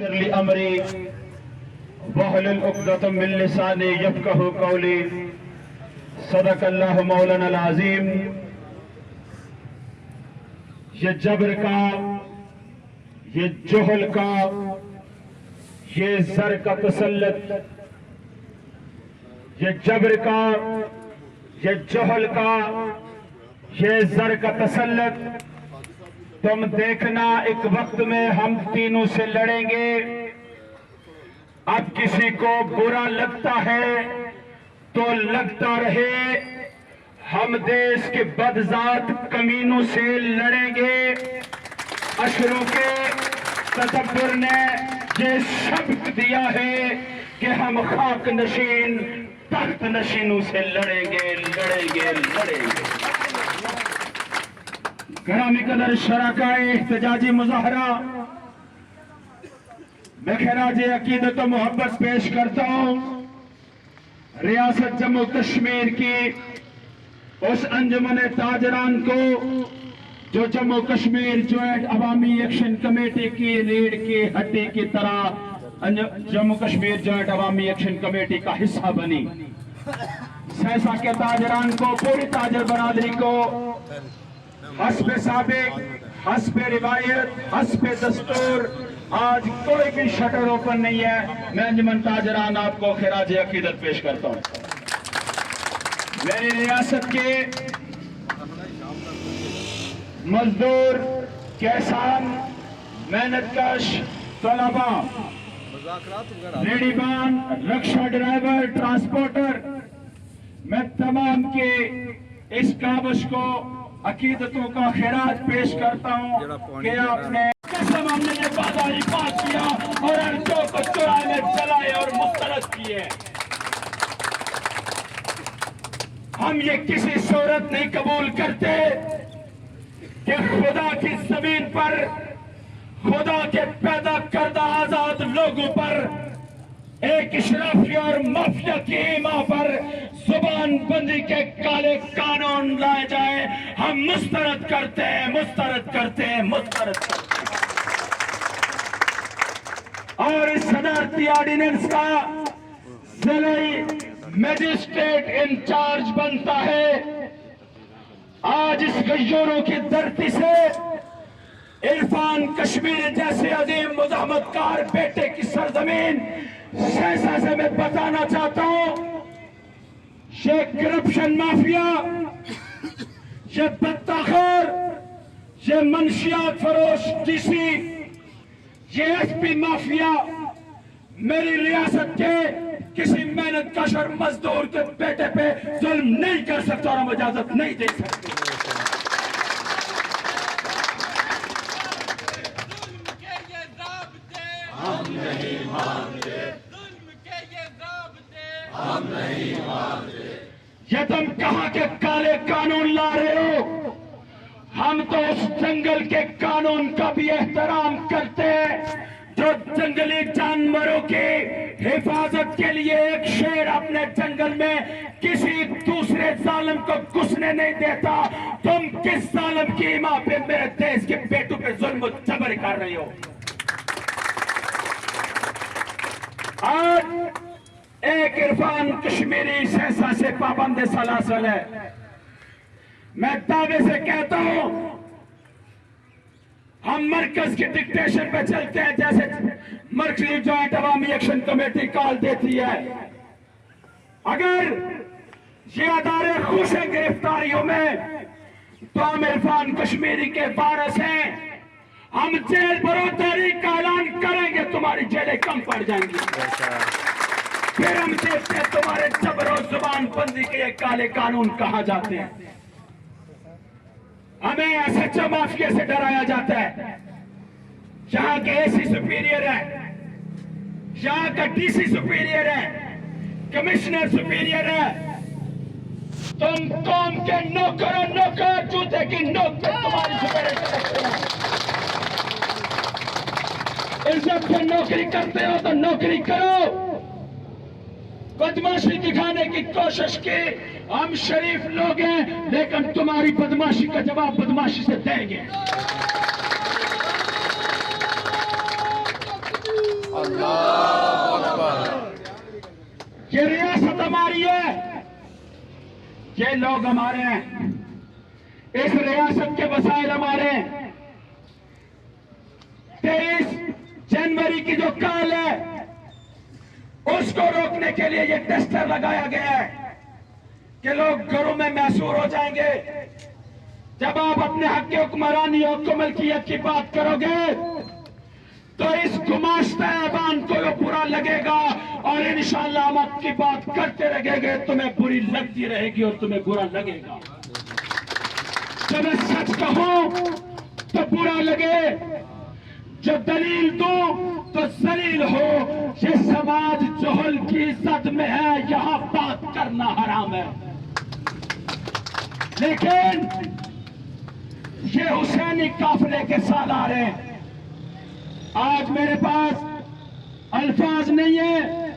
यस्सिरली अमरी वहलुल उक़दतम मिन लिसानी यफ़क़हू क़ौली। सदक़ल्लाहु मौलाना अज़ीम। ये जबर का, ये जोहल का, ये जर का तसल्लुत, ये जबर का, ये जोहल का, ये जर का तसल्लुत, तुम देखना एक वक्त में हम तीनों से लड़ेंगे। अब किसी को बुरा लगता है तो लगता रहे, हम देश के बदजात कमीनों से लड़ेंगे। अशरों के तदब्बुर ने ये शब्द दिया है कि हम खाक नशीन तख्त नशीनों से लड़ेंगे लड़ेंगे लड़ेंगे। ग्रामी कदर शराकाए एहतजाजी मुजाहरा मैं खराज अकीदत व मोहब्बत पेश करता हूँ रियासत जम्मू कश्मीर की उस अंजुमन ताजरान को जो जम्मू कश्मीर ज्वाइंट अवामी एक्शन कमेटी की रीढ़ की हड्डी की तरह जम्मू कश्मीर ज्वाइंट अवामी एक्शन कमेटी का हिस्सा बनी। सहसा के ताजरान को, पूरी ताजर बरादरी को हस्बे साबिक, हस्बे रिवायत, हस्बे दस्तूर आज कोई भी शटर ओपन नहीं है। मैं अंजुमन ताजरान आपको खिराज अकीदत पेश करता हूँ। मेरी रियासत के मजदूर, किसान, मेहनतकश, तलबा, रेडीबान, रक्षा ड्राइवर, ट्रांसपोर्टर, मैं तमाम के इस काबश को अकीदतों का खिराज पेश करता हूँ कि आपने कसम हमने ये वादा पास किया और अर्जों को चुराए में जलाए और मुस्तरद किए। हम ये किसी सूरत नहीं कबूल करते कि खुदा की जमीन पर, खुदा के पैदा करदा आजाद लोगों पर एक इशराफी और माफिया की ईमा पर जुबान बंदी के काले कानून लाए जाए। हम मुस्तरद करते हैं, मुस्तरद करते हैं, मुस्तरद करते हैं। और इस सदारती ऑर्डिनेंस का जिले मजिस्ट्रेट इंचार्ज बनता है। आज इस गयोरों की धरती से इरफान कश्मीर जैसे अजीम मुजाहमतकार बेटे की सरजमीन सहसा से मैं बताना चाहता हूं, ये करप्शन माफिया, ये बत्ताखोर, ये मंशियात फरोश डीसी, ये एसपी माफिया मेरी रियासत के किसी मेहनत कश और मजदूर के बेटे पे जुल्म नहीं कर सकता और हम इजाजत नहीं दे सकते। हम नहीं मानते, हम नहीं मानते। ये तुम कहां के काले कानून ला रहे हो? हम तो उस जंगल के कानून का भी एहतराम करते हैं जो जंगली जानवरों की हिफाजत के लिए एक शेर अपने जंगल में किसी दूसरे जालिम को घुसने नहीं देता। तुम किस जालिम की ईमा पे मेरे देश के बेटों पे जुल्म जबर कर रही हो? आज एक इरफान कश्मीरी सहसा से पाबंद सलासल है। मैं दावे से कहता हूं हम मरकज के डिक्टेशन पे चलते हैं जैसे मरकजी ज्वाइंट अवामी एक्शन कमेटी कॉल देती है। अगर ये अदारे खुश हैं गिरफ्तारियों में तो हम इरफान कश्मीरी के वारिस हैं। हम जेल बरोदारी का ऐलान करेंगे, तुम्हारी जेलें कम पड़ जाएंगी। फिर हम देखते हैं तुम्हारे जबर और जुबान बंदी के ये काले कानून कहां जाते हैं। हमें एसएचओ माफिया से डराया जाता है। यहाँ के एसी सुपीरियर है, यहाँ का डीसी सुपीरियर है, कमिश्नर सुपीरियर है। तुम कौम के नौकरों नौकर जूते की नौकर तुम्हारी सुपीरियर। इज्जत से नौकरी करते हो तो नौकरी करो। बदमाशी दिखाने की कोशिश की, हम शरीफ लोग हैं लेकिन तुम्हारी बदमाशी का जवाब बदमाशी से देंगे। ये रियासत हमारी है, ये लोग हमारे हैं, इस रियासत के वसाइल हमारे हैं। 23 जनवरी की जो काल है उसको रोकने के लिए ये टेस्टर लगाया गया है कि लोग घरों में महसूर हो जाएंगे। जब आप अपने हक के हुक्मरानी और मलकियत की बात करोगे तो इस गुमाश्ता ऐवान को वो बुरा लगेगा और इंशाअल्लाह हम आपकी बात करते रहेंगे, तुम्हें बुरी लगती रहेगी और तुम्हें बुरा लगेगा। जब मैं सच कहूं तो बुरा लगे, जब दलील दूं तो जलील हो। ये समाज जोहल की इज्जत में है, यहां बात करना हराम है। लेकिन ये हुसैनी काफिले के सालार हैं। आज मेरे पास अल्फाज नहीं है